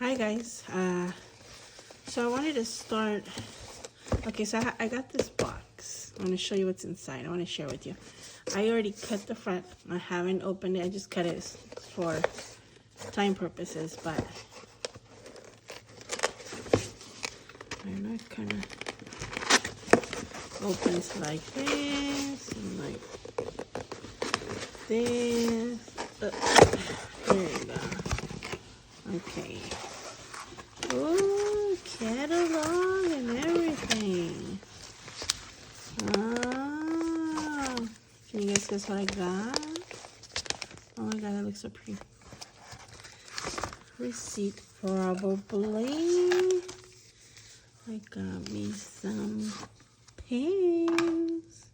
Hi guys, so I wanted to start, okay, so I got this box. I want to show you what's inside. I want to share with you. I already cut the front. I haven't opened it. I just cut it for time purposes, but I don't know, it kind of opens like this and like this. There you go. Okay. Ooh, catalog and everything. Ah, can you guys guess what I got? Oh my god, that looks so pretty. Receipt, probably. I got me some pens.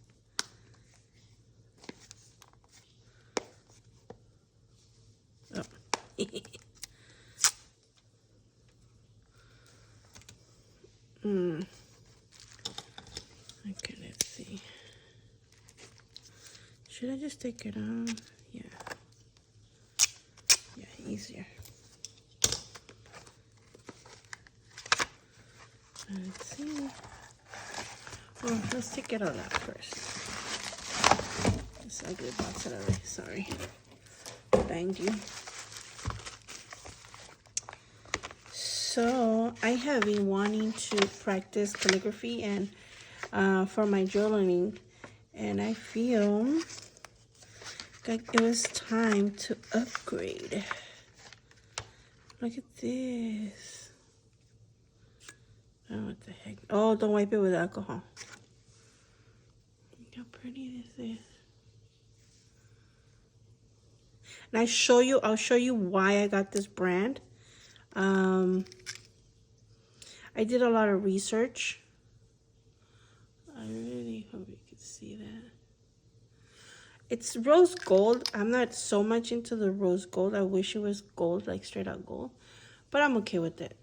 Oh. Okay, let's see. Should I just take it off? Yeah. Yeah, easier. Let's see. Oh, let's take it all out first. This ugly box out of it. Sorry. Banged you. So I have been wanting to practice calligraphy and for my journaling, and I feel like it was time to upgrade. Look at this. Oh, what the heck? Oh, don't wipe it with alcohol. Look how pretty this is. And I'll show you why I got this brand. I did a lot of research. I really hope you can see that. It's rose gold. I'm not so much into the rose gold. I wish it was gold, like straight out gold. But I'm okay with it.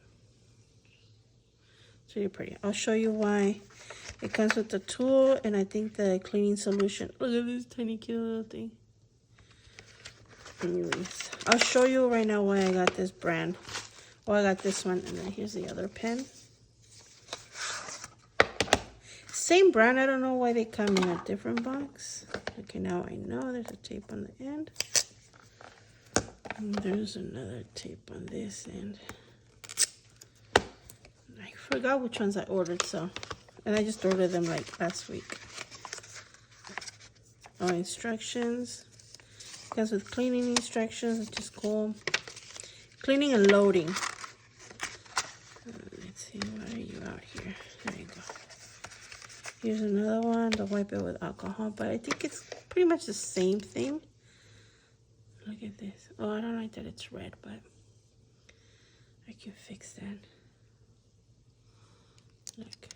It's really pretty. I'll show you why. It comes with the tool and I think the cleaning solution. Look at this tiny cute little thing. Anyways, I'll show you right now why I got this brand. Well, I got this one, and then here's the other pen. Same brand. I don't know why they come in a different box. Okay, now I know there's a tape on the end. And there's another tape on this end. I forgot which ones I ordered, so. And I just ordered them like last week. Oh, instructions. Comes with cleaning instructions, which is cool. Cleaning and loading. Let's see, what are you out here? There you go. Here's another one. Don't wipe it with alcohol, but I think it's pretty much the same thing. Look at this. Oh, I don't like that it's red, but I can fix that. Look.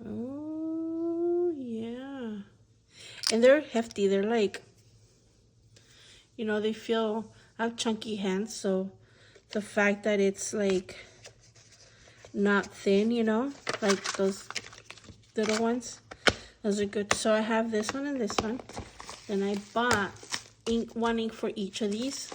Oh, yeah. And they're hefty. They're like, you know, they feel, I have chunky hands, so the fact that it's like not thin, you know, like those little ones, those are good. So I have this one and this one, and I bought one ink for each of these.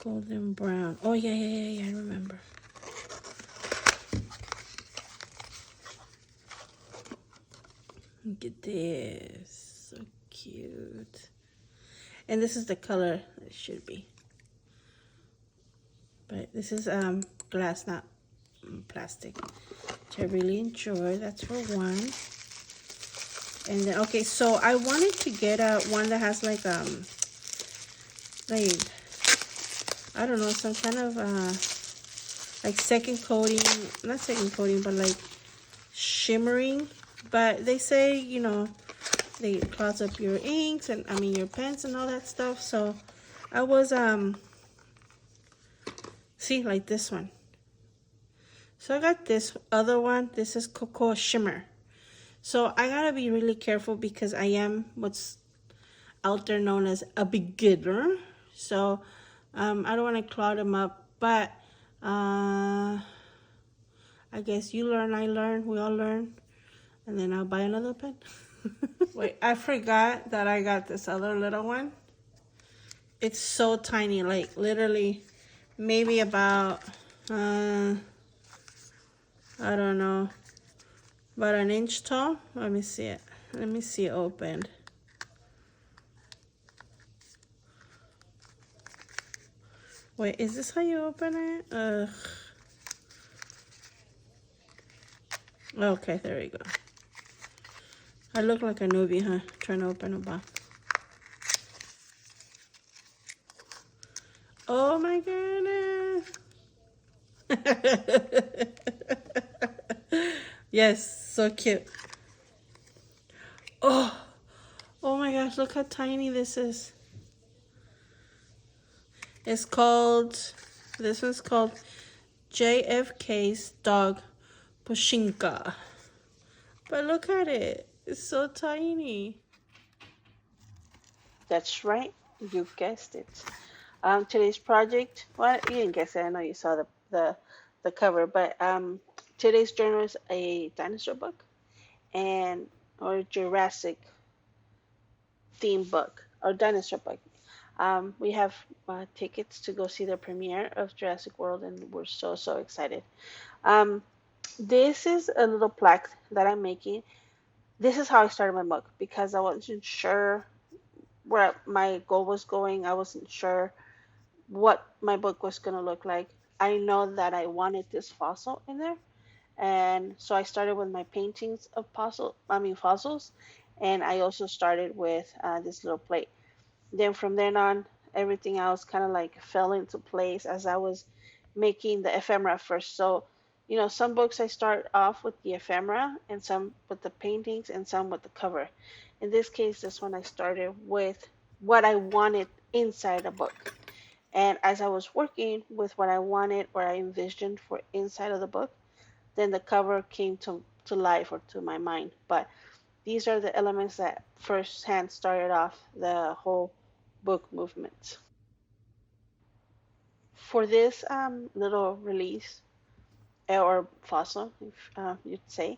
Golden brown. Oh, yeah, I remember. Look at this. So cute. And this is the color it should be. But this is glass, not plastic, which I really enjoy. That's for one. And then, okay, so I wanted to get one that has like I don't know, some kind of like second coating, not second coating, but like shimmering. But they say, you know, they clogs up your inks and your pens and all that stuff. So I was see, like this one. So I got this other one. This is Cocoa Shimmer. So I gotta be really careful because I am what's out there known as a beginner. So I don't want to clog them up, but I guess you learn, I learn, we all learn, and then I'll buy another pen. Wait, I forgot that I got this other little one. It's so tiny, like literally maybe about, I don't know, about an inch tall. Let me see it. Let me see it opened. Wait, is this how you open it? Ugh. Okay, there we go. I look like a newbie, huh? Trying to open a box. Oh my goodness. Yes, so cute. Oh, oh my gosh, look how tiny this is. It's called, this one's called JFK's Dog Pushinka. But look at it. It's so tiny. That's right. You guessed it. Today's project, well, you didn't guess it. I know you saw the cover, but today's journal is a dinosaur book and or Jurassic theme book or dinosaur book. We have tickets to go see the premiere of Jurassic World, and we're so excited. Um, this is a little plaque that I'm making. This is how I started my book because I wasn't sure where my goal was going. I wasn't sure what my book was going to look like. I know that I wanted this fossil in there, and so I started with my paintings of fossils, and I also started with this little plate. Then from then on, everything else kind of like fell into place as I was making the ephemera first. So, some books I start off with the ephemera, and some with the paintings, and some with the cover. In this case, this one I started with what I wanted inside a book. And as I was working with what I wanted or I envisioned for inside of the book, then the cover came to life or to my mind. But these are the elements that firsthand started off the whole book movement. For this little release, or fossil, if you'd say,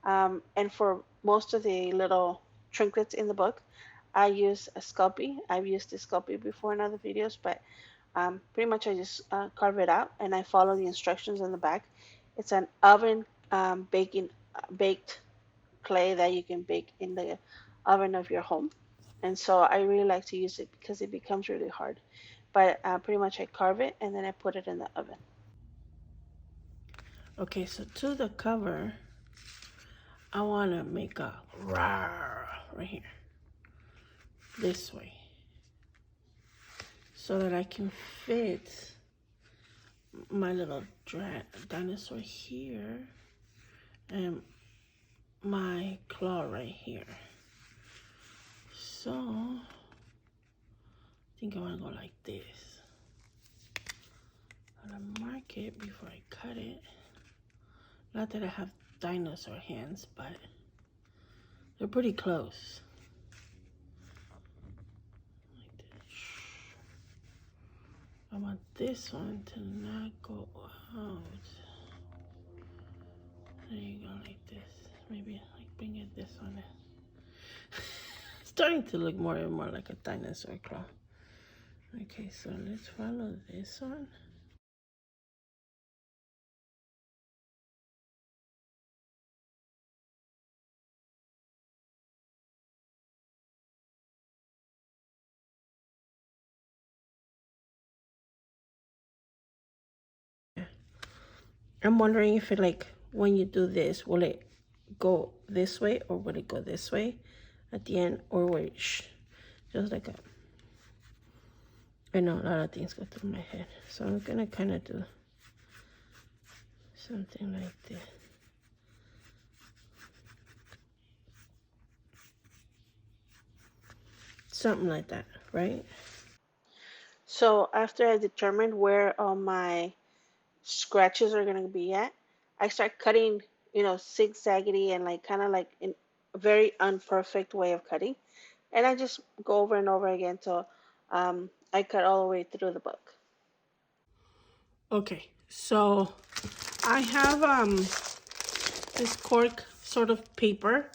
and for most of the little trinkets in the book, I use a sculpie. I've used this sculpie before in other videos, but pretty much I just carve it out and I follow the instructions in the back. It's an oven baked clay that you can bake in the oven of your home. And so I really like to use it because it becomes really hard. But pretty much I carve it and then I put it in the oven. Okay, so to the cover, I want to make a rawr right here, this way, so that I can fit my little dinosaur here and my claw right here. So I think I want to go like this. I'm gonna mark it before I cut it. Not that I have dinosaur hands, but they're pretty close. Like this. I want this one to not go out. There you go, like this. Maybe like bring it this one. Starting to look more and more like a dinosaur claw. Okay, so let's follow this one. I'm wondering if it like when you do this, will it go this way or will it go this way at the end, or will it just like a, I know a lot of things go through my head, so I'm gonna kind of do something like this. Something like that, right? So after I determined where all my scratches are gonna be at, I start cutting, zigzaggedy and like kind of like in a very unperfect way of cutting. And I just go over and over again till I cut all the way through the book. Okay, so I have this cork sort of paper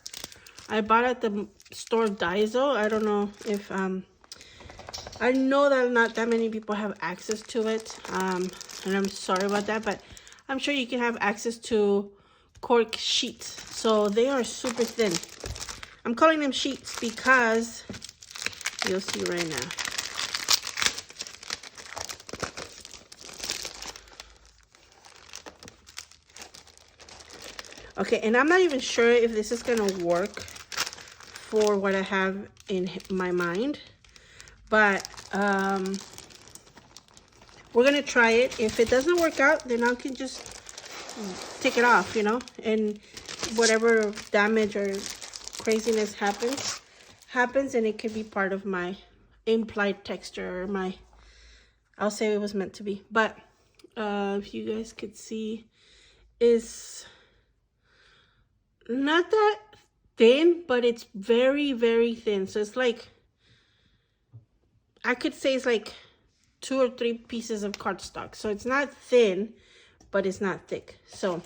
I bought at the store Daiso. I don't know if I know that not that many people have access to it, and I'm sorry about that, but I'm sure you can have access to cork sheets. So they are super thin. I'm calling them sheets because you'll see right now. Okay, and I'm not even sure if this is gonna work for what I have in my mind, but we're gonna try it. If it doesn't work out, then I can just take it off, you know, and whatever damage or craziness happens, and it could be part of my implied texture, or my, I'll say it was meant to be. But if you guys could see, is not that thin, but it's very, very thin. So it's like, I could say it's like 2 or 3 pieces of cardstock. So it's not thin, but it's not thick. So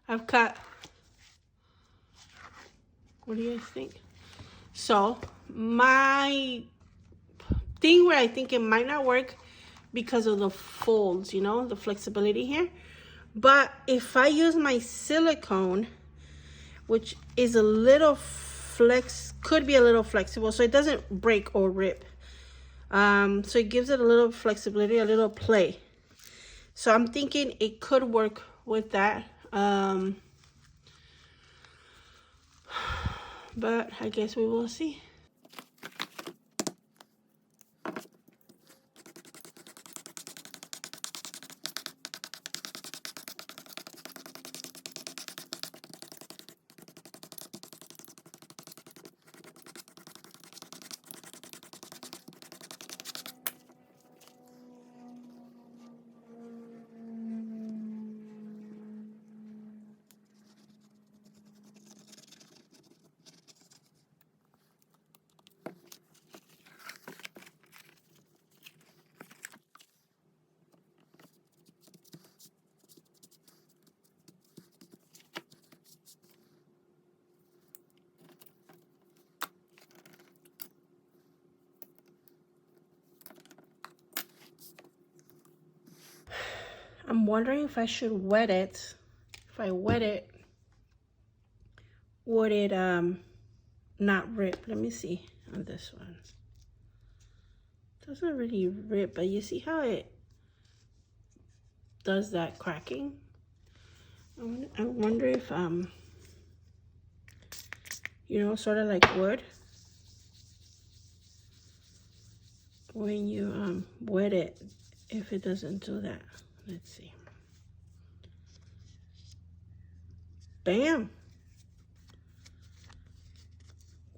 I've cut, what do you guys think? So my thing where I think it might not work because of the folds, you know, the flexibility here. But if I use my silicone, which is a little could be a little flexible, so it doesn't break or rip. So it gives it a little flexibility, a little play. So I'm thinking it could work with that. But I guess we will see. I'm wondering if I should wet it. If I wet it, would it not rip? Let me see on this one. It doesn't really rip, but you see how it does that cracking? I wonder if you know, sort of like wood, when you wet it, if it doesn't do that. Let's see. Bam!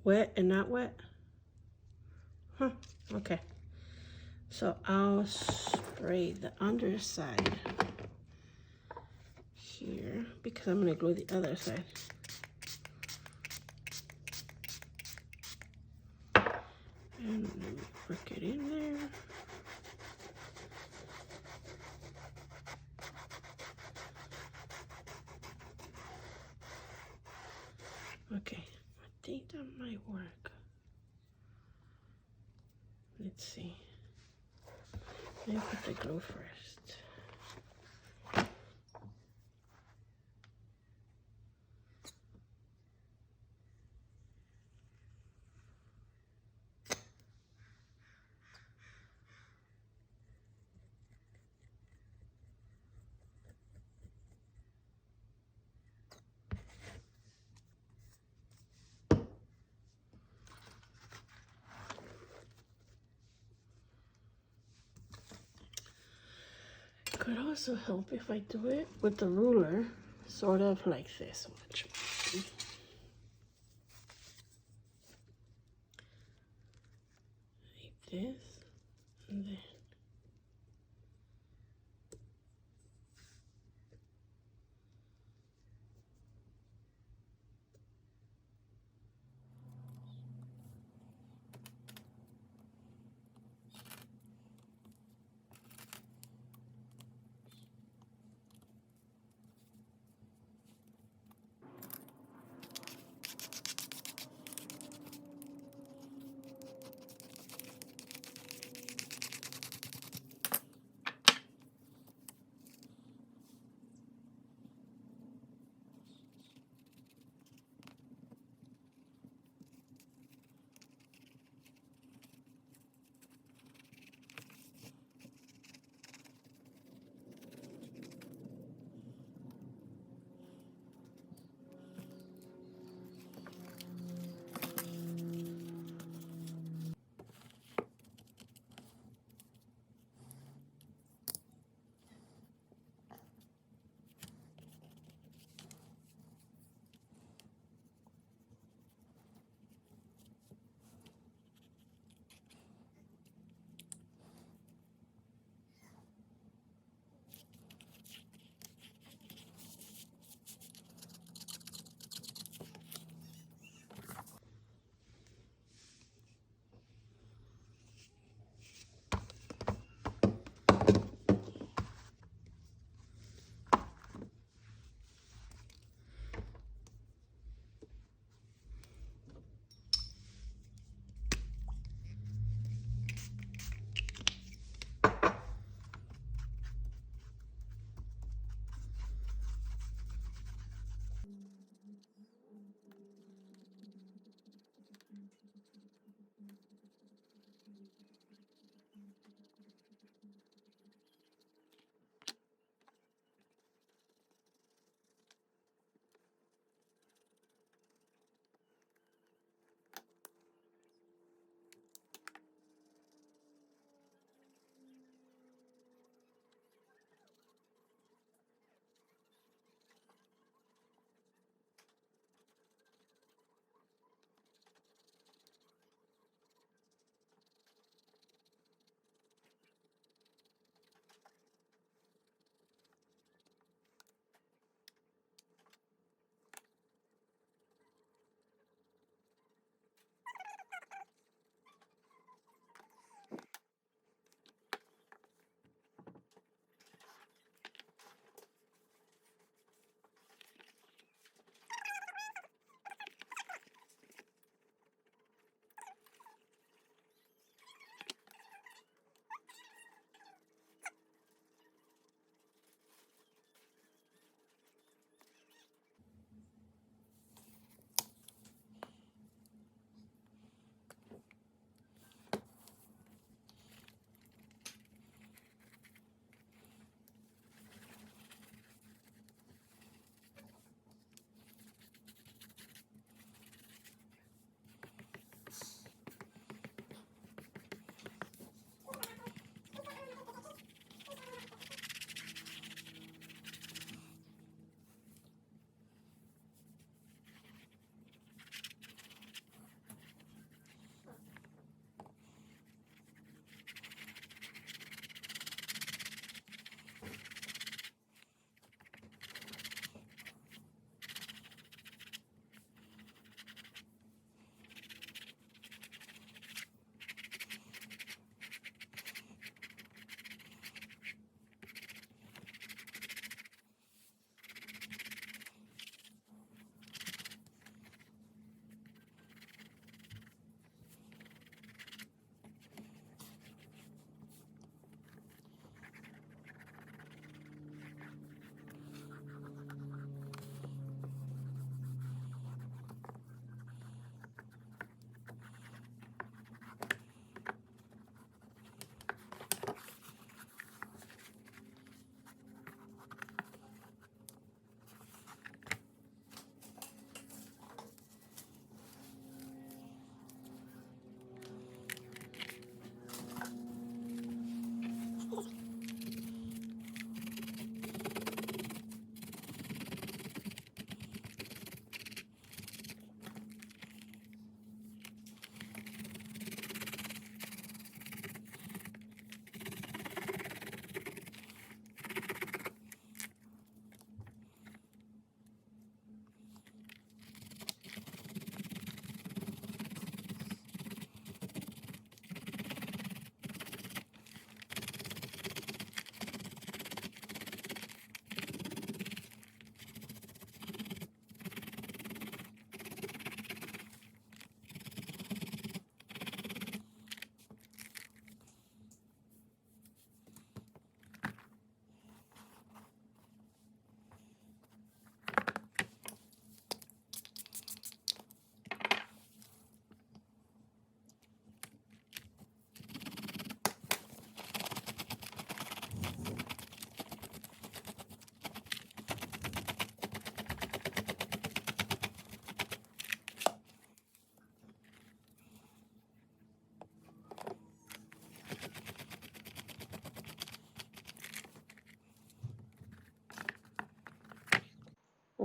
Wet and not wet. Huh, okay. So I'll spray the underside here because I'm gonna glue the other side. And let me work it in there. Okay, I think that might work. Let's see. Let me put the glue first. Could also help if I do it with the ruler, sort of like this. Watch. Like this, and then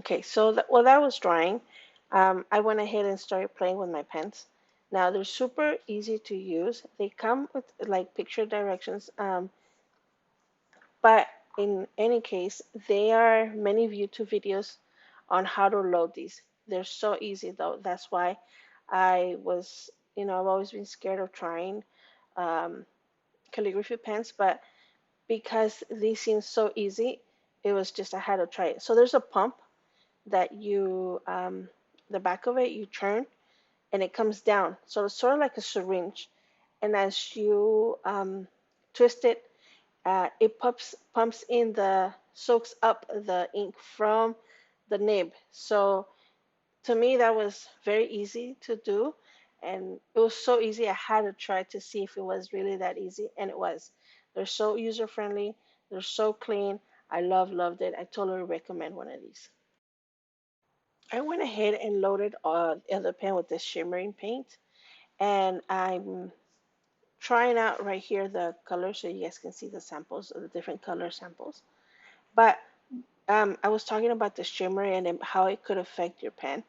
Okay, so while that was drying, I went ahead and started playing with my pens. Now they're super easy to use. They come with like picture directions, but in any case, there are many YouTube videos on how to load these. They're so easy though. That's why I've always been scared of trying um, calligraphy pens, but because these seem so easy, it was just I had to try it. So there's a pump that the back of it, you turn and it comes down. So it's sort of like a syringe. And as you twist it, it soaks up the ink from the nib. So to me, that was very easy to do. And it was so easy, I had to try to see if it was really that easy. And it was. They're so user friendly, they're so clean. I loved it. I totally recommend one of these. I went ahead and loaded the other pen with this shimmering paint. And I'm trying out right here the colors so you guys can see the samples of the different color samples. But I was talking about the shimmer and how it could affect your pen.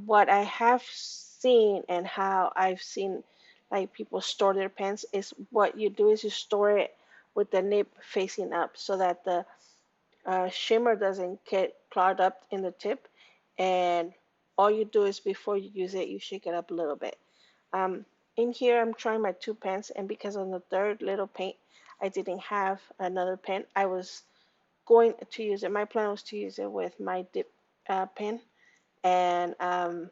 What I have seen and how I've seen like people store their pens is what you do is you store it with the nib facing up so that the shimmer doesn't get clogged up in the tip. And all you do is before you use it, you shake it up a little bit. Um, in here, I'm trying my two pens, and because on the third little paint, I didn't have another pen. I was going to use it. My plan was to use it with my dip pen, and I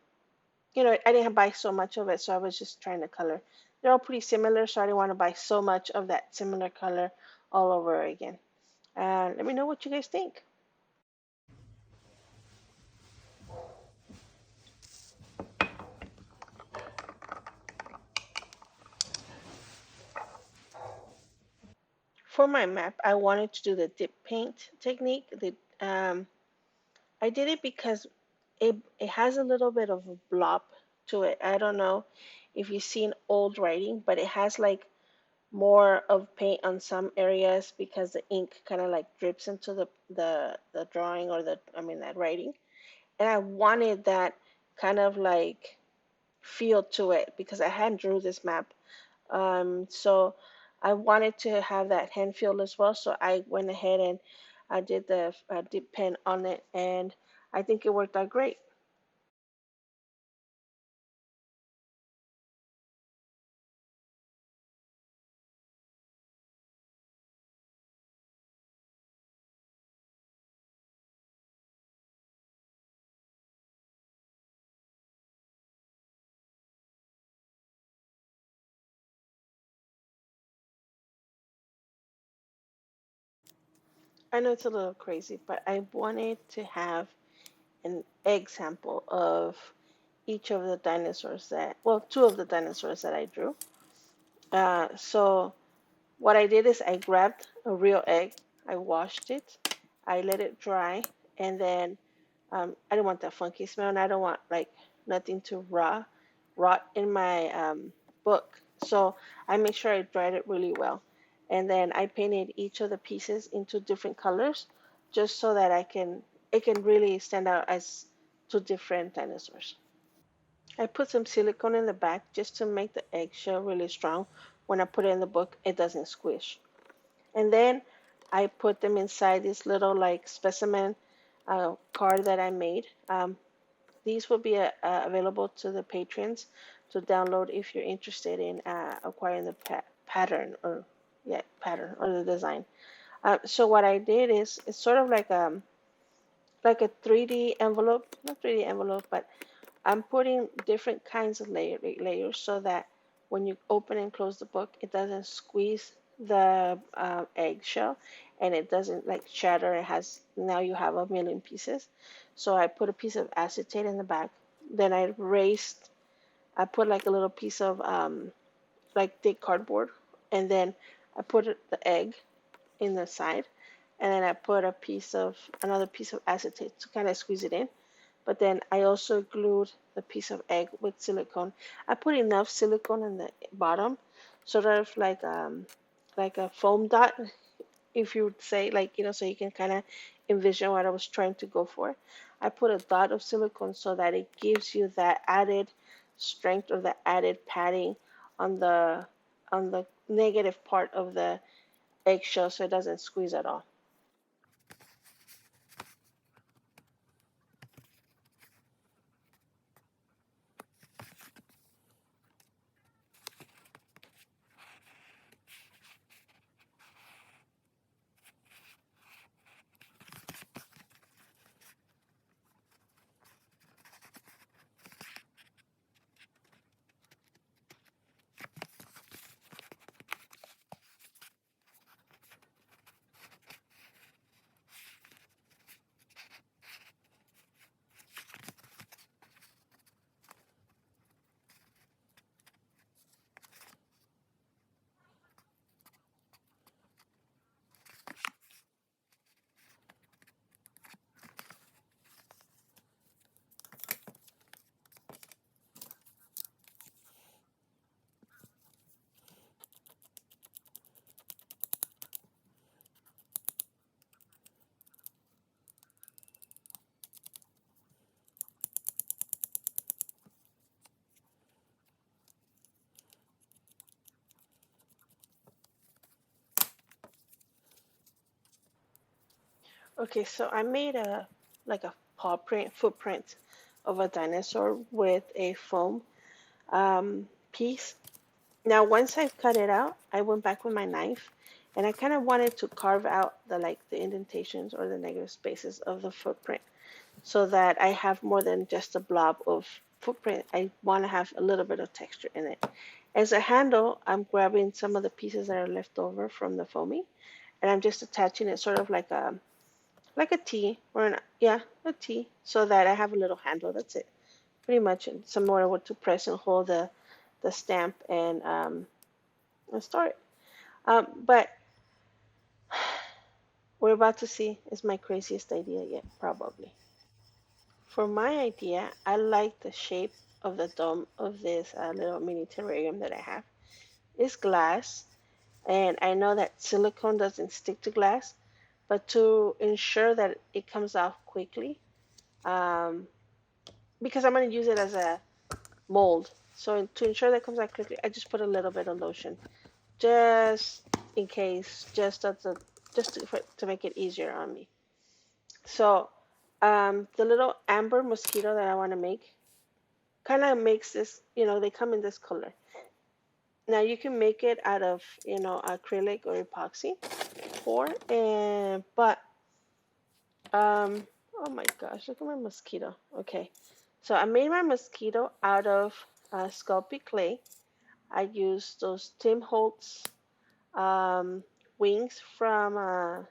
didn't buy so much of it, so I was just trying to color. They're all pretty similar, so I didn't want to buy so much of that similar color all over again. Let me know what you guys think. For my map, I wanted to do the dip paint technique. I did it because it has a little bit of a blob to it. I don't know if you've seen old writing, but it has like more of paint on some areas because the ink kind of like drips into the drawing or that writing. And I wanted that kind of like feel to it because I hadn't drew this map. So I wanted to have that hand feel as well. So I went ahead and I did the dip pen on it, and I think it worked out great. I know it's a little crazy, but I wanted to have an egg sample of each of the dinosaurs two of the dinosaurs that I drew. So what I did is I grabbed a real egg, I washed it, I let it dry, and then I don't want that funky smell, and I don't want like nothing to rot in my book. So I made sure I dried it really well, and then I painted each of the pieces into different colors, just so that it can really stand out as two different dinosaurs. I put some silicone in the back just to make the eggshell really strong. When I put it in the book, it doesn't squish. And then I put them inside this little like specimen card that I made. These will be available to the patrons to download if you're interested in acquiring the pattern or pattern or the design. So what I did is it's sort of like a 3D envelope, not 3D envelope, but I'm putting different kinds of layers so that when you open and close the book, it doesn't squeeze the eggshell and it doesn't like shatter. It has now you have a million pieces. So I put a piece of acetate in the back. Then I put like a little piece of like thick cardboard, and then I put the egg in the side, and then I put another piece of acetate to kind of squeeze it in. But then I also glued the piece of egg with silicone. I put enough silicone in the bottom, sort of like a foam dot, if you would say, like, so you can kind of envision what I was trying to go for. I put a dot of silicone so that it gives you that added strength or the added padding on the negative part of the eggshell so it doesn't squeeze at all. Okay, so I made a like a footprint of a dinosaur with a foam piece. Now, once I cut it out, I went back with my knife and I kind of wanted to carve out the indentations or the negative spaces of the footprint so that I have more than just a blob of footprint. I want to have a little bit of texture in it. As a handle, I'm grabbing some of the pieces that are left over from the foamy and I'm just attaching it sort of like a T or yeah, a T so that I have a little handle. That's it. Pretty much somewhere to press and hold the stamp and store it. But we're about to see is my craziest idea yet, probably. For my idea, I like the shape of the dome of this little mini terrarium that I have. It's glass, and I know that silicone doesn't stick to glass, but to ensure that it comes off quickly, um, because I'm going to use it as a mold. So to ensure that it comes out quickly, I just put a little bit of lotion, just in case, just to make it easier on me. So the little amber mosquito that I want to make kind of makes this, they come in this color. Now you can make it out of, acrylic or epoxy but oh my gosh, look at my mosquito. Okay, so I made my mosquito out of sculpey clay. I used those Tim Holtz um, wings from I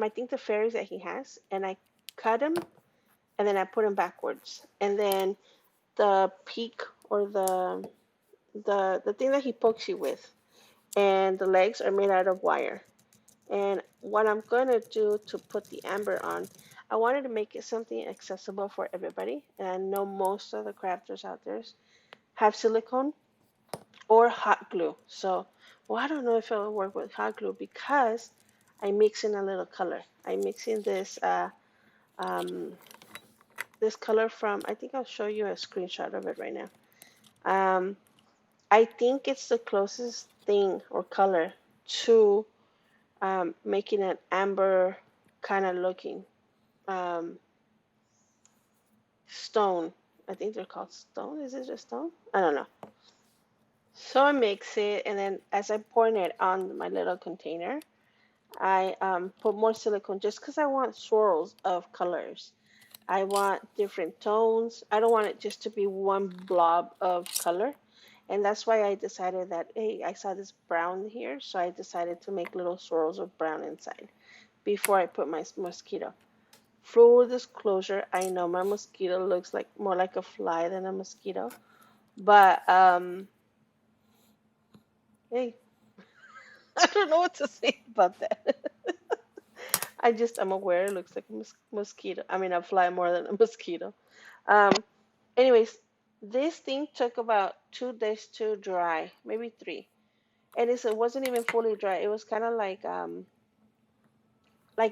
think the fairies that he has, and I cut them and then I put them backwards, and then the peak or the thing that he pokes you with, and the legs are made out of wire. And what I'm gonna do to put the amber on, I wanted to make it something accessible for everybody, and I know most of the crafters out there have silicone or hot glue. So, well, I don't know if it'll work with hot glue because I mix in a little color. I mix in um, this color from, I think I'll show you a screenshot of it right now. Um, I think it's the closest thing or color to making an amber kind of looking um, stone. I think they're called stone. Is it just stone? I don't know. So I mix it, and then as I pour it on my little container, I put more silicone just because I want swirls of colors. I want different tones. I don't want it just to be one blob of color. And that's why I decided that, hey, I saw this brown here, so I decided to make little swirls of brown inside before I put my mosquito. Full disclosure, I know my mosquito looks like more like a fly than a mosquito, but hey, I don't know what to say about that. I'm aware it looks like a mosquito. I mean, a fly more than a mosquito. Um, anyways, this thing took about 2 days to dry, maybe three. and it wasn't even fully dry. It was kind of like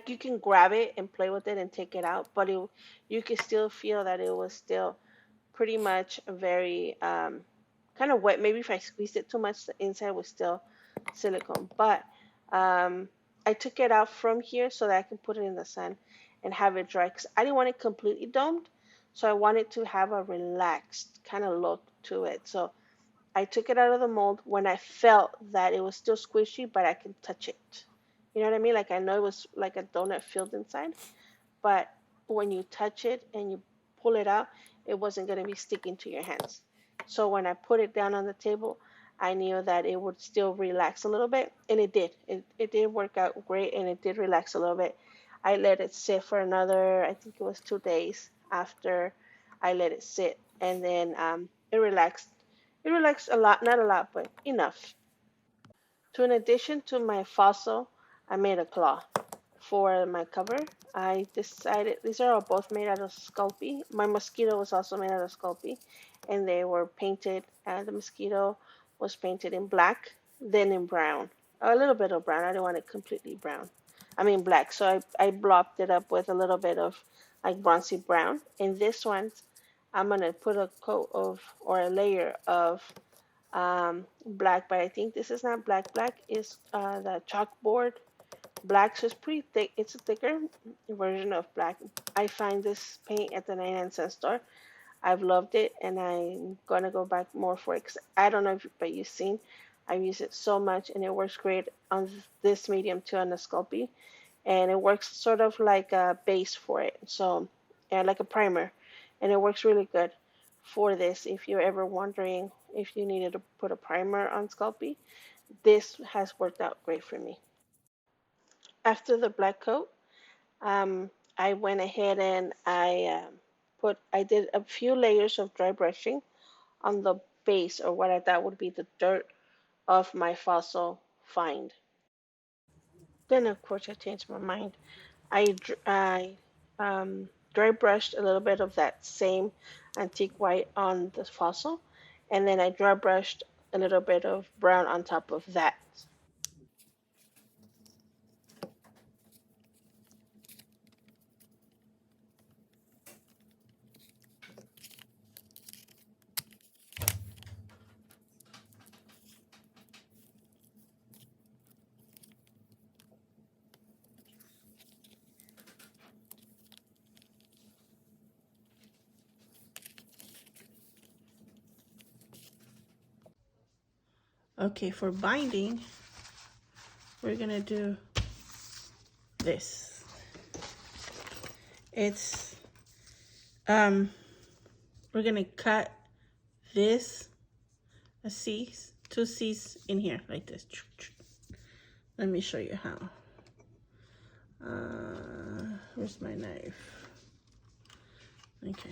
you can grab it and play with it and take it out, but you could still feel that it was still pretty much very kind of wet. Maybe if I squeezed it too much, the inside was still silicone. But um, I took it out from here so that I can put it in the sun and have it dry. Because I didn't want it completely domed, so I wanted to have a relaxed kind of look to it. So I took it out of the mold when I felt that it was still squishy, but I can touch it. You know what I mean? Like I know it was like a donut filled inside, but when you touch it and you pull it out, it wasn't going to be sticking to your hands. So when I put it down on the table, I knew that it would still relax a little bit, and it did. It did work out great, and it did relax a little bit. I let it sit for another, I think it was 2 days after I let it sit, and then it relaxed. It relaxed a lot, not a lot, but enough. So in addition to my fossil, I made a claw for my cover. I decided these are all both made out of sculpie. My mosquito was also made out of sculpie, and they were painted. The mosquito was painted in black, then in brown, a little bit of brown. I didn't want it completely brown. I mean black, so I blopped it up with a little bit of like bronzy brown. In this one, I'm gonna put a coat of or a layer of black, but I think this is not black. Black is the chalkboard black, so it's pretty thick. It's a thicker version of black. I find this paint at the 99-cent store. I've loved it, and I'm gonna go back more for it. 'Cause I don't know if but you've seen, I've used it so much, and it works great on this medium too on the Sculpey, and it works sort of like a base for it. So, yeah, like a primer, and it works really good for this. If you're ever wondering if you needed to put a primer on Sculpey, this has worked out great for me. After the black coat, I went ahead and I did a few layers of dry brushing on the base, or what I thought would be the dirt of my fossil find. Then of course I changed my mind. I dry brushed a little bit of that same antique white on the fossil, and then I dry brushed a little bit of brown on top of that. Okay, for binding, we're gonna do this. It's we're gonna cut this a C's, two C's in here like this. Let me show you how. Where's my knife? Okay.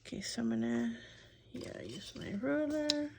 Okay, so I'm gonna use my ruler.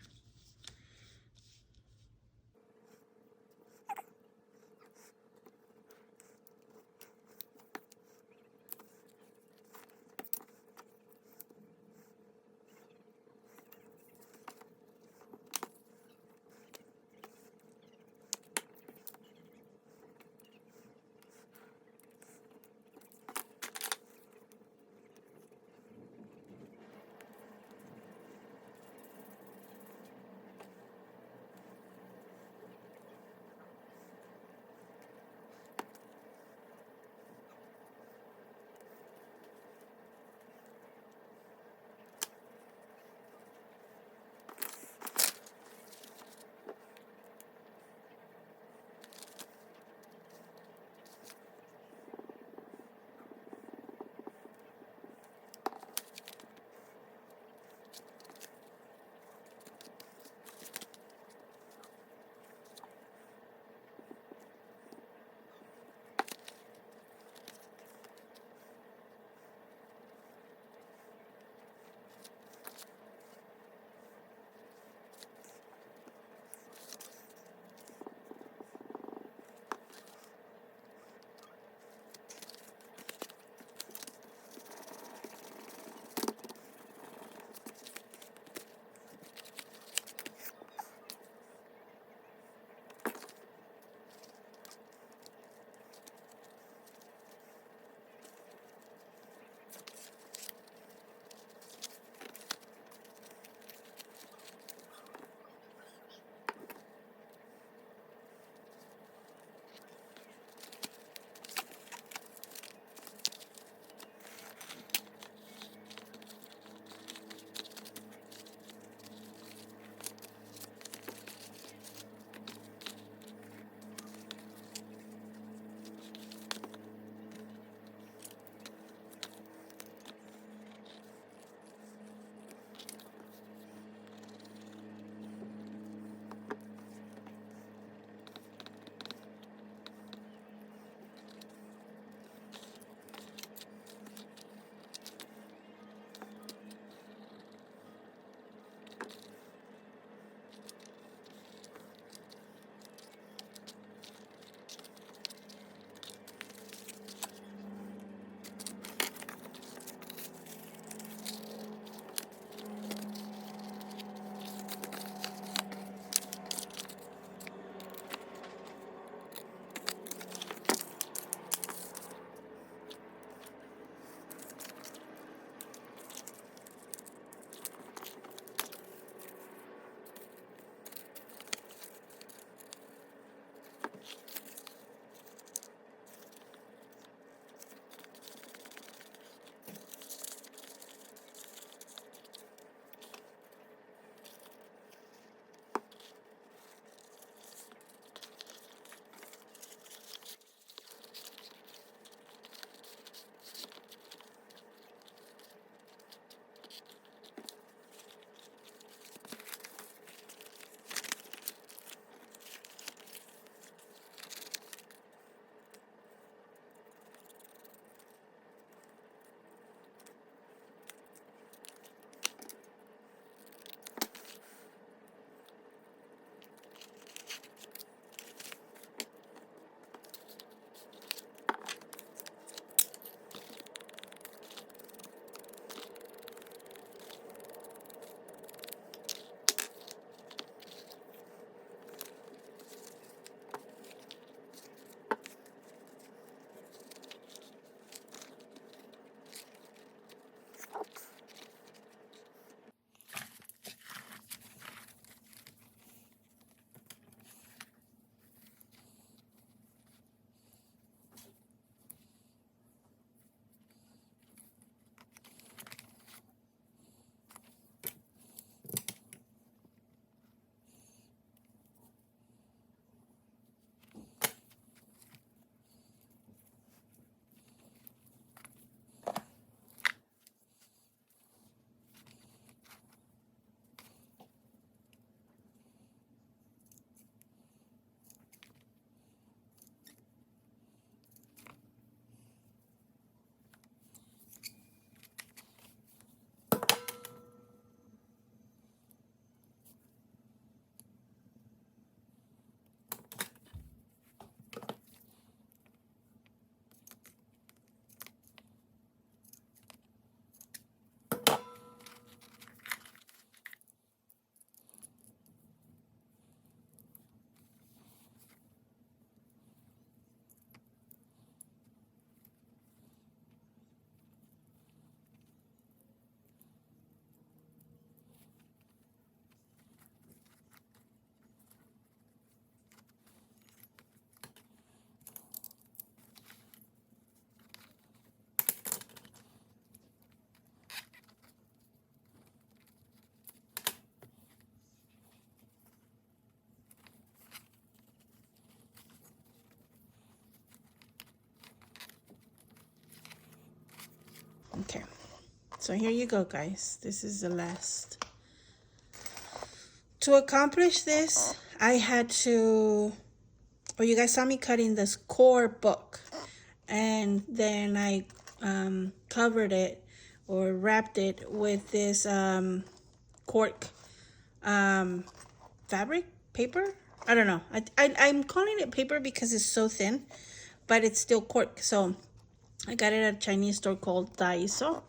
Okay, so here you go, guys. This is the last. To accomplish this, I had to, well, you guys saw me cutting this core book, and then I covered it or wrapped it with this cork fabric paper. I don't know. I'm calling it paper because it's so thin, but it's still cork. So I got it at a Chinese store called Daiso.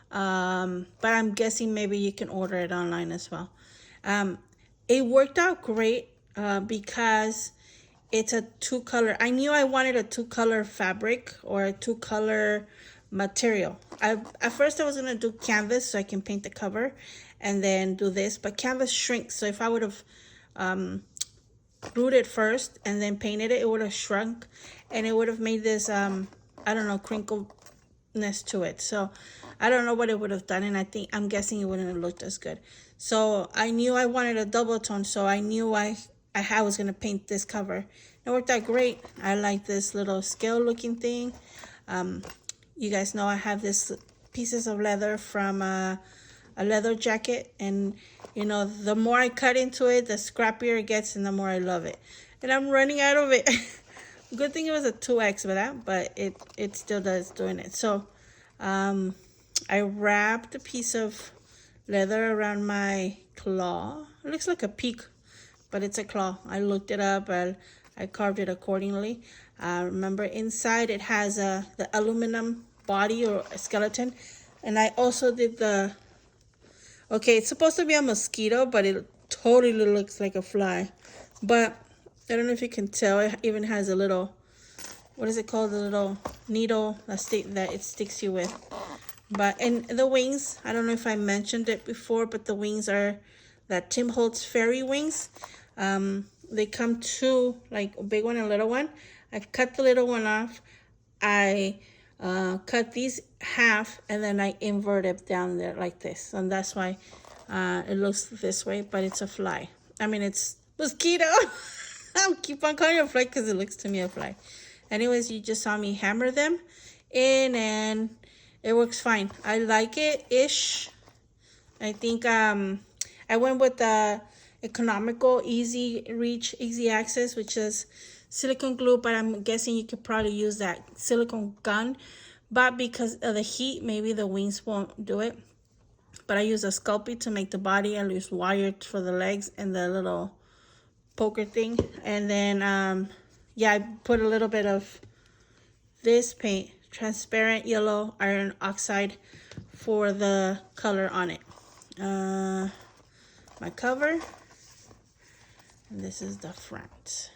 But I'm guessing maybe you can order it online as well. It worked out great because it's a two-color. I knew I wanted a two-color fabric or a two-color material. At first I was going to do canvas so I can paint the cover and then do this. But canvas shrinks. So if I would have glued it first and then painted it, it would have shrunk. And it would have made this, I don't know, crinkleness to it. So I don't know what it would have done. And I'm guessing it wouldn't have looked as good. So I knew I wanted a double tone, so I knew I was going to paint this cover. It worked out great. I like this little scale looking thing. You guys know I have this pieces of leather from a leather jacket. And, you know, the more I cut into it, the scrappier it gets and the more I love it. And I'm running out of it. Good thing it was a 2X for that, but it still does doing it. So I wrapped a piece of leather around my claw. It looks like a peak, but it's a claw. I looked it up and I carved it accordingly. Remember, inside it has the aluminum body or a skeleton. And I also did okay, it's supposed to be a mosquito, but it totally looks like a fly. But I don't know if you can tell, it even has a little, what is it called? The little needle that it sticks you with. But, and the wings, I don't know if I mentioned it before, but the wings are that Tim Holtz fairy wings. They come two, like a big one and a little one. I cut the little one off. I cut these half and then I invert it down there like this. And that's why it looks this way, but it's a fly. I mean, it's mosquito. I'll keep on calling it a fly because it looks to me a fly. Anyways, you just saw me hammer them in and it works fine. I like it-ish. I think I went with the economical, easy reach, easy access, which is silicone glue, but I'm guessing you could probably use that silicone gun. But because of the heat, maybe the wings won't do it. But I use a sculpie to make the body. I use wire for the legs and the little poker thing. And then, yeah, I put a little bit of this paint, transparent yellow iron oxide, for the color on it. My cover, and this is the front.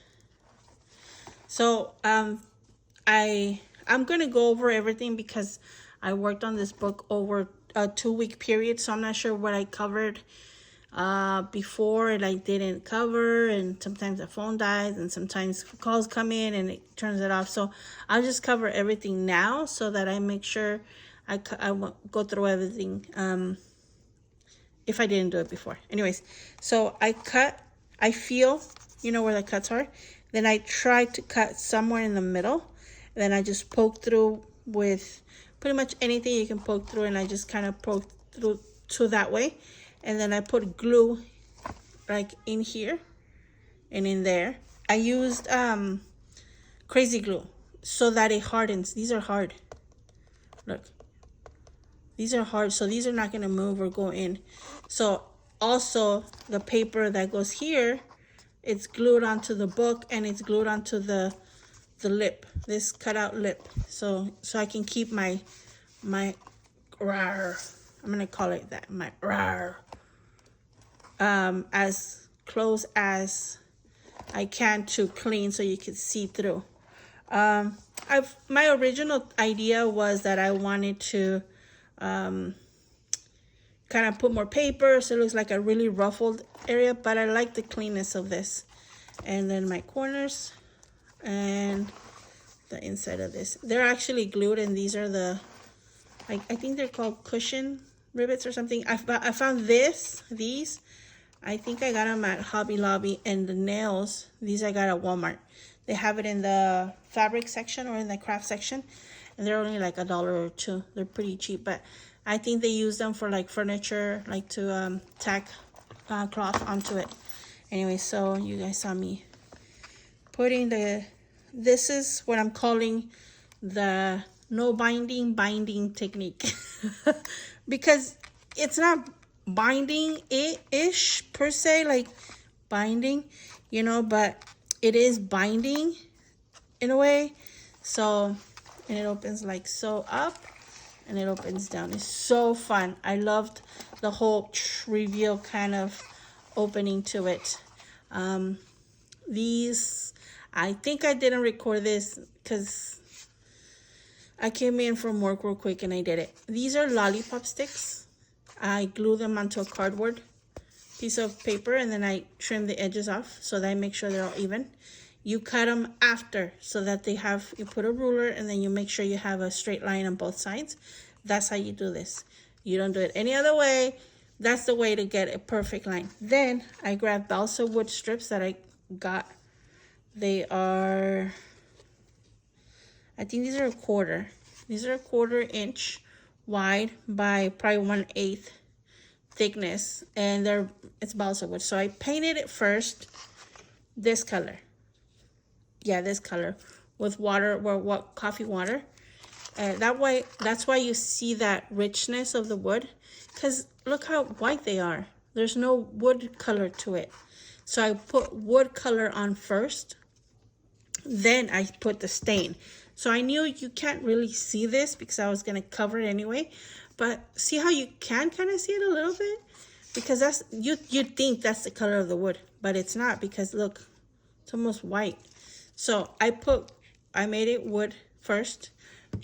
So I'm gonna go over everything because I worked on this book over a 2-week period, so I'm not sure what I covered before and I didn't cover, and sometimes the phone dies and sometimes calls come in and it turns it off. So I'll just cover everything now so that I make sure I won't go through everything if I didn't do it before. Anyways, so I feel, you know, where the cuts are. Then I try to cut somewhere in the middle. And then I just poke through with pretty much anything you can poke through, and I just kind of poke through to that way. And then I put glue like in here and in there. I used crazy glue so that it hardens. These are hard. Look. These are hard, so these are not going to move or go in. So also the paper that goes here, it's glued onto the book and it's glued onto the lip, this cutout lip. So I can keep my rawr, I'm going to call it that, my rawr, as close as I can to clean so you can see through. My original idea was that I wanted to kind of put more paper so it looks like a really ruffled area, but I like the cleanness of this. And then my corners and the inside of this, they're actually glued, and these are the, I think they're called cushion rivets or something. I found these I think I got them at Hobby Lobby. And the nails, these I got at Walmart. They have it in the fabric section or in the craft section. and they're only like $1 or $2. They're pretty cheap, but I think they use them for like furniture, like to tack cloth onto it. Anyway, so you guys saw me putting this is what I'm calling the no binding technique. Because it's not binding ish per se, like binding, you know, but it is binding in a way. So, and it opens like so up, and it opens down. It's so fun. I loved the whole reveal kind of opening to it. These, I think I didn't record this because I came in from work real quick and I did it. These are lollipop sticks. I glue them onto a cardboard piece of paper, and then I trim the edges off so that I make sure they're all even. You cut them after so that they have, you put a ruler and then you make sure you have a straight line on both sides. That's how you do this. You don't do it any other way. That's the way to get a perfect line. Then I grabbed balsa wood strips that I got. They are, I think these are a quarter. These are a 1/4 inch wide by probably 1/8 thickness, and it's balsa wood. So I painted it first this color. Yeah, this color with water, or what, coffee water. That way, that's why you see that richness of the wood, because look how white they are. There's no wood color to it. So I put wood color on first, then I put the stain. So I knew you can't really see this because I was gonna cover it anyway, but see how you can kind of see it a little bit? Because that's, you'd think that's the color of the wood, but it's not, because look, it's almost white. So I made it wood first,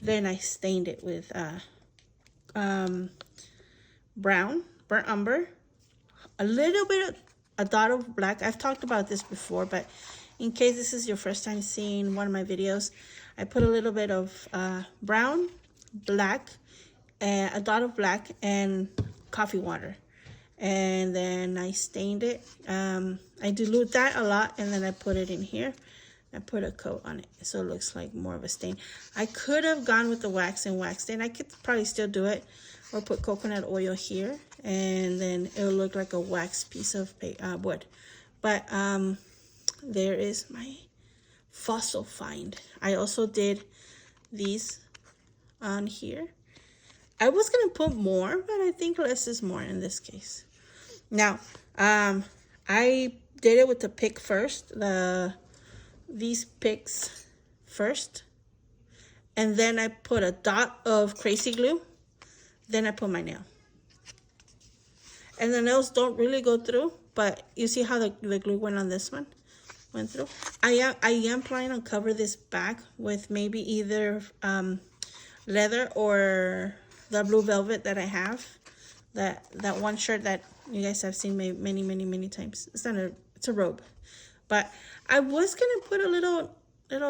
then I stained it with brown, burnt umber, a little bit, a dot of black. I've talked about this before, but in case this is your first time seeing one of my videos, I put a little bit of brown, black, and a dot of black, and coffee water. And then I stained it. I dilute that a lot, and then I put it in here. I put a coat on it, so it looks like more of a stain. I could have gone with the wax and waxed it. I could probably still do it, or put coconut oil here, and then it'll look like a wax piece of wood. But there is my fossil find. I also did these on here. I was gonna put more, but I think less is more in this case. Now, I did it with the pick first, these picks first, and then I put a dot of crazy glue, then I put my nail. And the nails don't really go through, but you see how the glue went on this one? Went through. I am planning on cover this back with maybe either leather or the blue velvet that I have. That one shirt that you guys have seen many times. It's a robe. But I was gonna put a little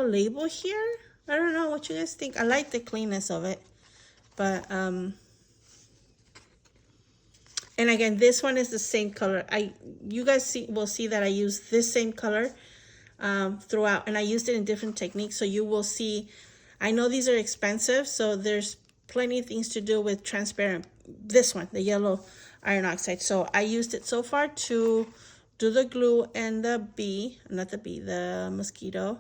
label here. I don't know what you guys think. I like the cleanness of it. But and again, this one is the same color. You guys will see that I use this same color throughout, and I used it in different techniques. So you will see, I know these are expensive, so there's plenty of things to do with transparent. This one, the yellow iron oxide. So I used it so far to do the glue and the mosquito.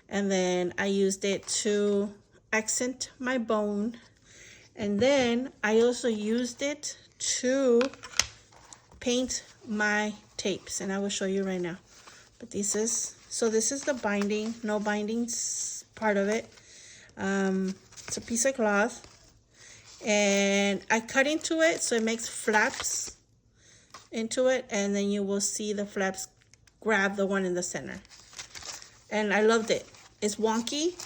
And then I used it to accent my bone. And then I also used it to paint my tapes. And I will show you right now. But this is the binding, no bindings part of it. It's a piece of cloth. And I cut into it so it makes flaps into it, and then you will see the flaps grab the one in the center. And I loved it. It's wonky,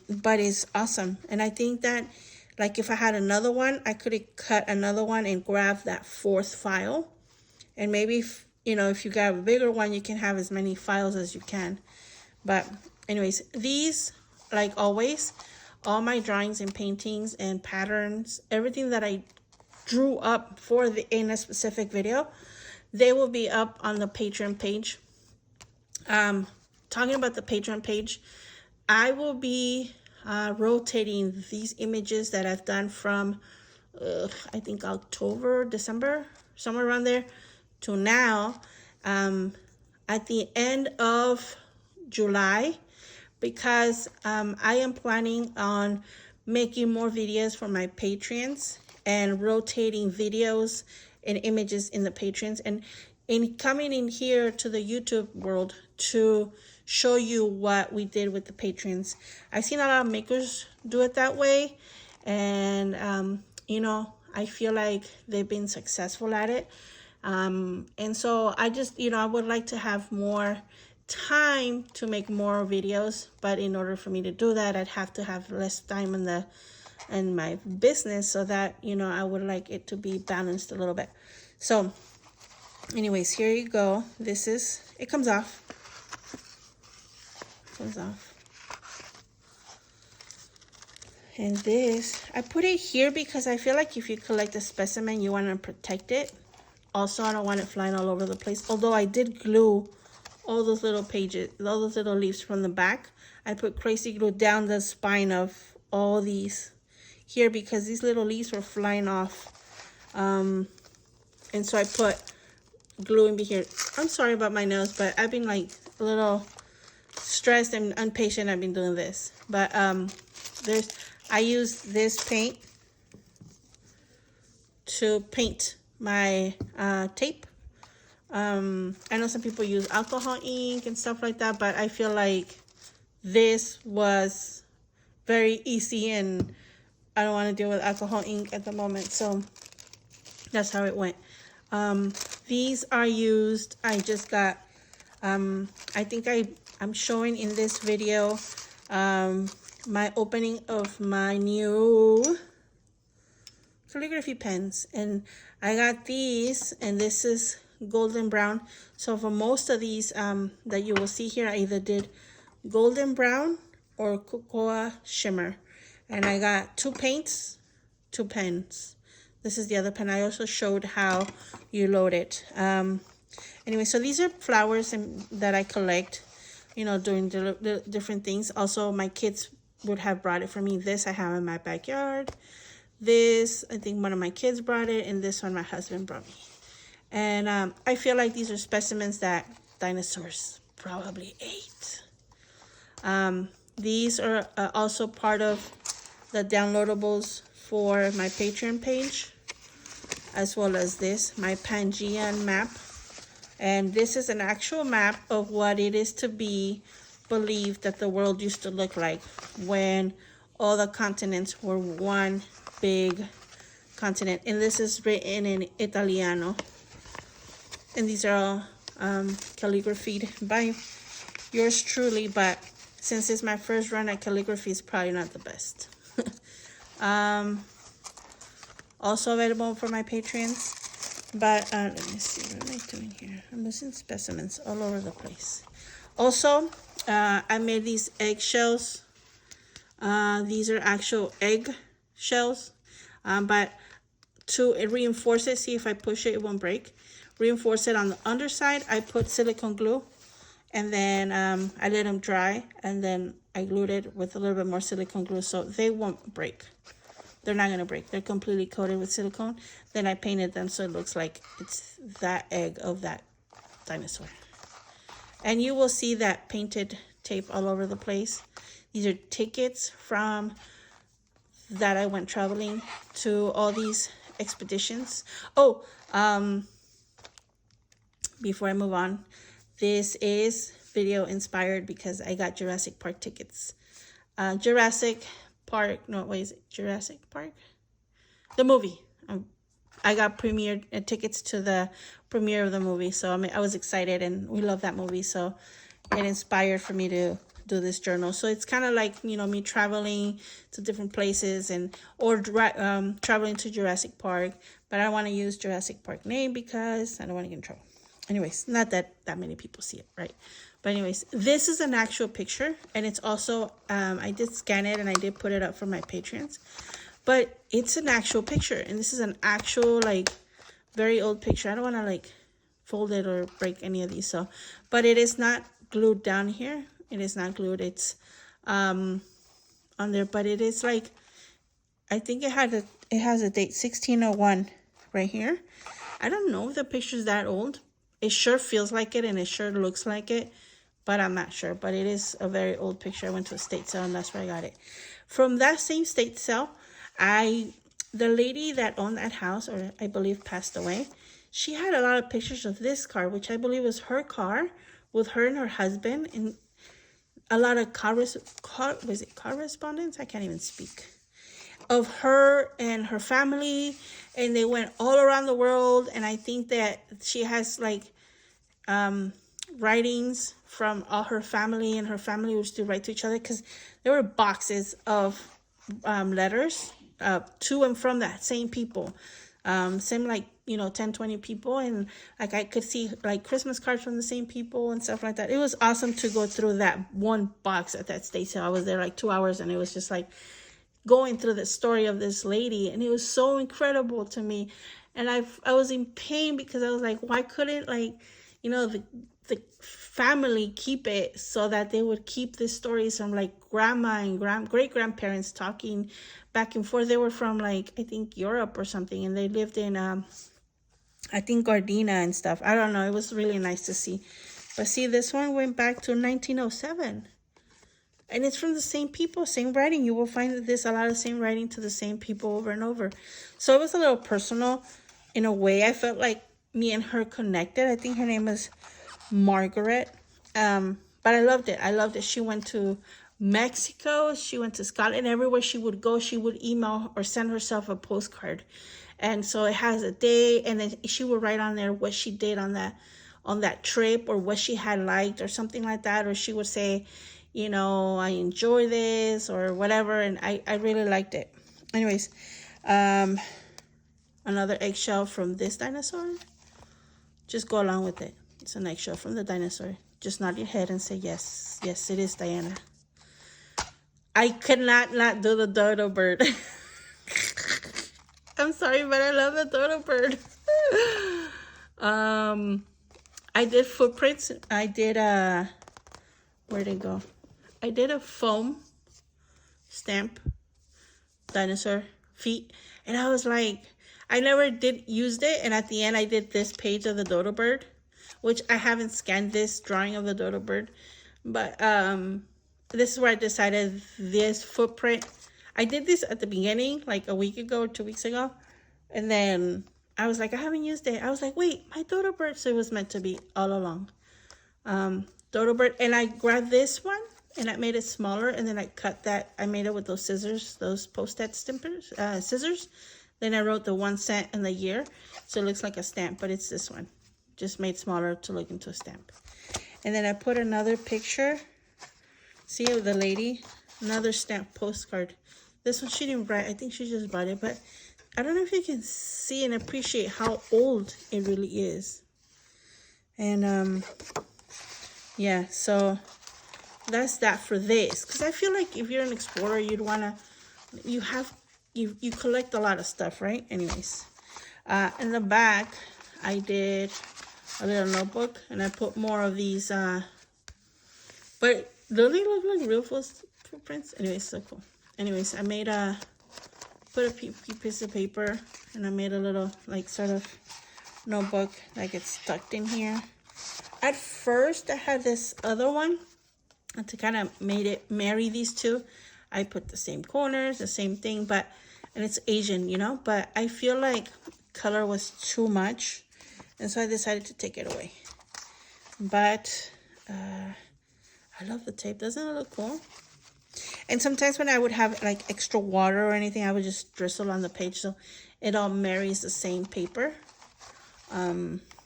but it's awesome. And I think that, like, if I had another one, I could have cut another one and grabbed that 4th file. And maybe if you got a bigger one, you can have as many files as you can. But anyways, these, like always, all my drawings and paintings and patterns, everything that I drew up in a specific video, they will be up on the Patreon page. Talking about the Patreon page, I will be rotating these images that I've done from I think October, December, somewhere around there, to now, at the end of July, because I am planning on making more videos for my patrons and rotating videos and images in the patrons, and in coming in here to the YouTube world to show you what we did with the patrons. I've seen a lot of makers do it that way, and you know, I feel like they've been successful at it. And so I just, you know, I would like to have more time to make more videos, but in order for me to do that, I'd have to have less time in my business, so that, you know, I would like it to be balanced a little bit. So anyways, here you go. This is, it comes off. And this, I put it here because I feel like if you collect a specimen, you want to protect it. Also, I don't want it flying all over the place. Although I did glue all those little pages, all those little leaves from the back. I put crazy glue down the spine of all these here because these little leaves were flying off. And so I put glue in here. I'm sorry about my nails, but I've been like a little stressed and impatient. I've been doing this. But I use this paint to paint my tape. I know some people use alcohol ink and stuff like that, but I feel like this was very easy and I don't want to deal with alcohol ink at the moment, so that's how it went. These are used, I just got, I think I'm showing in this video my opening of my new calligraphy pens, and I got these, and this is golden brown. So for most of these that you will see here, I either did golden brown or cocoa shimmer, and I got 2 paints, 2 pens. This is the other pen. I also showed how you load it. Anyway, so these are flowers that I collect, you know, doing the different things. Also, my kids would have brought it for me. This I have in my backyard. This, I think one of my kids brought it, and this one my husband brought me. And I feel like these are specimens that dinosaurs probably ate. These are also part of the downloadables for my Patreon page, as well as this, my Pangean map. And this is an actual map of what it is to be believed that the world used to look like when all the continents were one big continent. And this is written in Italiano. And these are all calligraphied by yours truly, but since it's my first run at calligraphy, it's probably not the best. Also available for my patrons. But let me see, what am I doing here? I'm losing specimens all over the place. Also, I made these eggshells. These are actual egg shells. But to reinforce it, see if I push it, it won't break. Reinforce it on the underside. I put silicone glue, and then I let them dry, and then I glued it with a little bit more silicone glue so they won't break. They're not gonna break. They're completely coated with silicone. Then I painted them so it looks like it's that egg of that dinosaur. And you will see that painted tape all over the place. These are tickets from that I went traveling to all these expeditions. Oh, before I move on, this is video inspired because I got Jurassic Park tickets. Jurassic Park, no, wait, is it Jurassic Park? The movie. I got premiere tickets to the premiere of the movie, so I was excited, and we love that movie, so it inspired for me to do this journal. So it's kind of like, you know, me traveling to different places or traveling to Jurassic Park, but I want to use Jurassic Park name because I don't want to get in trouble. Anyways, not that many people see it, right? But anyways, this is an actual picture, and it's also, I did scan it and I did put it up for my patrons, but it's an actual picture, and this is an actual, like, very old picture. I don't want to, like, fold it or break any of these, so, but it is not glued down here. It is not glued. It's on there, but it is like, I think it has a date 1601 right here. I don't know if the picture's that old. It sure feels like it and it sure looks like it, but I'm not sure. But it is a very old picture. I went to a state sale and that's where I got it. From that same state sale, the lady that owned that house, or I believe passed away, she had a lot of pictures of this car, which I believe was her car, with her and her husband, and a lot of correspondence? I can't even speak. Of her and her family, and they went all around the world. And I think that she has like writings from all her family, and her family used to write to each other, because there were boxes of letters to and from that same people, same like 10, 20 people, and like I could see like Christmas cards from the same people and stuff like that. It was awesome to go through that one box at that state sale. I was there like 2 hours, and it was just like going through the story of this lady, and it was so incredible to me. And I was in pain, because I was like, why couldn't the family keep it, so that they would keep the stories from like grandma and great grandparents talking back and forth. They were from like, I think Europe or something, and they lived in I think Gardena and stuff. I don't know. It was really nice to see. But see, this one went back to 1907. And it's from the same people, same writing. You will find that there's a lot of same writing to the same people over and over. So it was a little personal in a way. I felt like me and her connected. I think her name is Margaret. But I loved it. I loved it. She went to Mexico. She went to Scotland. Everywhere she would go, she would email or send herself a postcard. And so it has a day, and then she would write on there what she did on that trip, or what she had liked or something like that. Or she would say, I enjoy this or whatever. And I really liked it. Anyways, another eggshell from this dinosaur. Just go along with it. It's an eggshell from the dinosaur. Just nod your head and say, yes, yes, it is Diana. I could not do the dodo bird. I'm sorry, but I love the dodo bird. I did footprints. I did where'd it go? I did a foam stamp dinosaur feet, and I was like, I never used it, and at the end I did this page of the dodo bird, which I haven't scanned this drawing of the dodo bird, but this is where I decided this footprint. I did this at the beginning, like a week ago or 2 weeks ago, and then I was like, I haven't used it. I was like, wait, my dodo bird. So it was meant to be all along. Dodo bird. And I grabbed this one, and I made it smaller, and then I cut that. I made it with those scissors, those post-it scissors. Then I wrote the 1 cent and the year, so it looks like a stamp, but it's this one. Just made smaller to look into a stamp. And then I put another picture. See of the lady? Another stamp postcard. This one she didn't write. I think she just bought it, but I don't know if you can see and appreciate how old it really is. And yeah, so that's that for this. Because I feel like if you're an explorer, you'd want to, you collect a lot of stuff, right? Anyways, in the back, I did a little notebook, and I put more of these, but don't they look like real footprints? Anyways, so cool. Anyways, I made put a piece of paper, and I made a little, like, sort of notebook that gets tucked in here. At first, I had this other one, and to kind of marry these two, I put the same corners, the same thing, and it's Asian, but I feel like color was too much, and so I decided to take it away. But I love the tape. Doesn't it look cool? And sometimes when I would have like extra water or anything, I would just drizzle on the page, so it all marries the same paper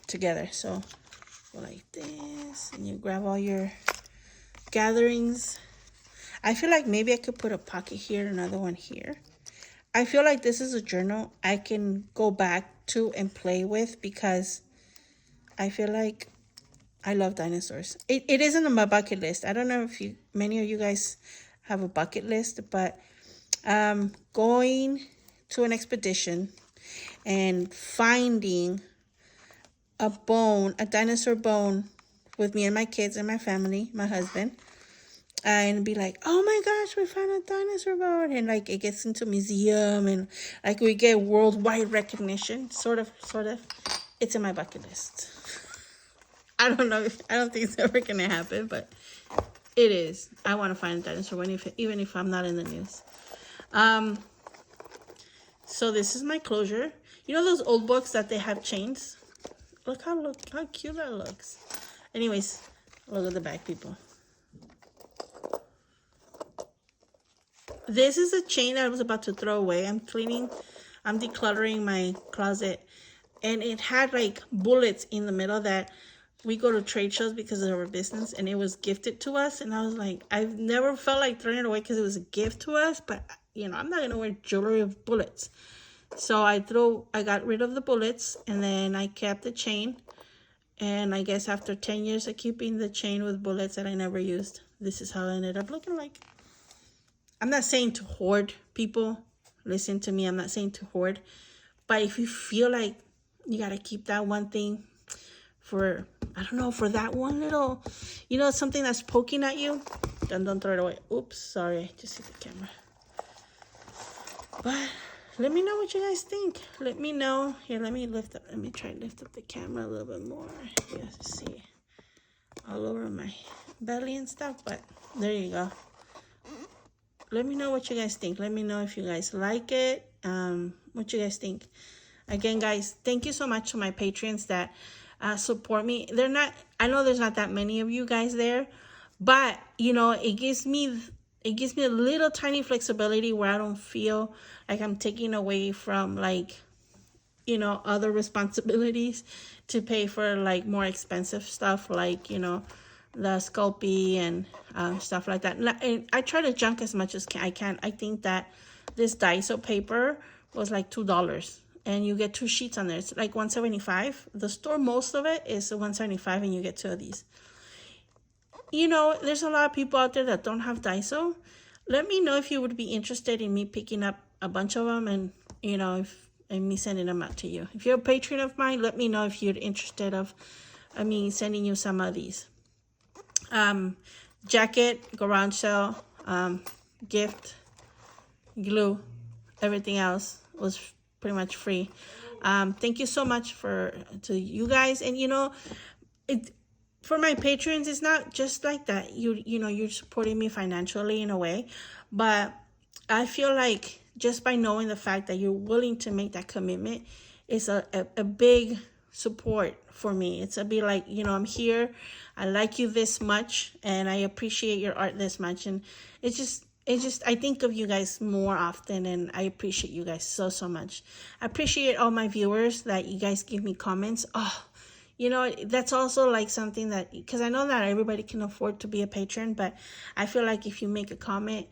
together. So go like this, and you grab all your gatherings. I feel like maybe I could put a pocket here, another one here. I feel like this is a journal I can go back to and play with, because I feel like I love dinosaurs. It isn't on my bucket list. I don't know if many of you guys have a bucket list, but going to an expedition and finding a dinosaur bone with me and my kids and my family, my husband, and be like, oh my gosh, we found a dinosaur bone, and like it gets into museum, and like we get worldwide recognition, sort of. It's in my bucket list. I don't know I don't think it's ever gonna happen, but it is. I want to find a dinosaur one, even if I'm not in the news. So this is my closure. You know those old books that they have chains? Look how cute that looks. Anyways, look at the back, people. This is a chain that I was about to throw away. I'm decluttering my closet, and it had like bullets in the middle that we go to trade shows because of our business, and it was gifted to us. And I was like, I've never felt like throwing it away because it was a gift to us, but you know, I'm not gonna wear jewelry with bullets. So I got rid of the bullets, and then I kept the chain. And I guess after 10 years of keeping the chain with bullets that I never used, this is how it ended up looking like. I'm not saying to hoard, people. Listen to me. I'm not saying to hoard. But if you feel like you got to keep that one thing for, I don't know, for that one little, you know, something that's poking at you, then don't throw it away. Oops, sorry. I just hit the camera. But let me know what you guys think. Let me know. Here, let me try to lift up the camera a little bit more. You guys see all over my belly and stuff, but there you go. Let me know what you guys think. Let me know if you guys like it. What you guys think. Again, guys, thank you so much to my patrons that support me. I know there's not that many of you guys there, but you know, it gives me a little tiny flexibility where I don't feel like I'm taking away from, like, you know, other responsibilities to pay for like more expensive stuff, like, you know, the sculpie and stuff like that. And I try to junk as much as I can. I think that this Daiso paper was like $2, and you get 2 sheets on there. It's like $175. The store, most of it is $175, and you get 2 of these. You know, there's a lot of people out there that don't have Daiso. Let me know if you would be interested in me picking up a bunch of them, and you know, and me sending them out to you. If you're a patron of mine, let me know if you're interested of me sending you some of these. Jacket, garage sale, gift, glue, everything else was pretty much free. Thank you so much to you guys. And you know, for my patrons, it's not just like that. You know, you're supporting me financially in a way, but I feel like just by knowing the fact that you're willing to make that commitment is a big support for me. It's a bit like, you know, I'm here, I like you this much, and I appreciate your art this much. And it's just I think of you guys more often, and I appreciate you guys so much. I appreciate all my viewers that you guys give me comments. Oh, you know, that's also like something that, because I know not everybody can afford to be a patron, but I feel like if you make a comment,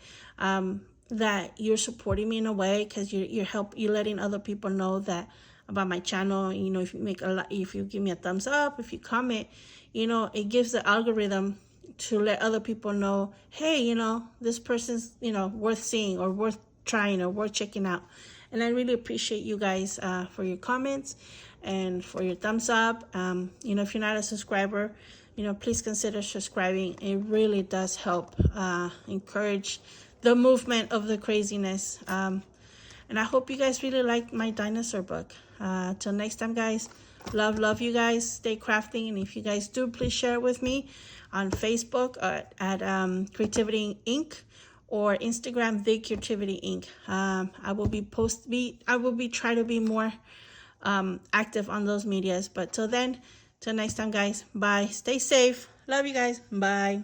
that you're supporting me in a way, because you're letting other people know that about my channel. You know, if you give me a thumbs up, if you comment, you know, it gives the algorithm to let other people know, hey, you know, this person's, you know, worth seeing or worth trying or worth checking out. And I really appreciate you guys for your comments and for your thumbs up. You know, if you're not a subscriber, you know, please consider subscribing. It really does help encourage the movement of the craziness. And I hope you guys really like my dinosaur book. Till next time, guys. Love you guys. Stay crafting. And if you guys do, please share it with me on Facebook at Creativity Inc. or Instagram, The Creativity Inc. I will be trying to be more active on those medias. But till next time, guys. Bye. Stay safe. Love you guys. Bye.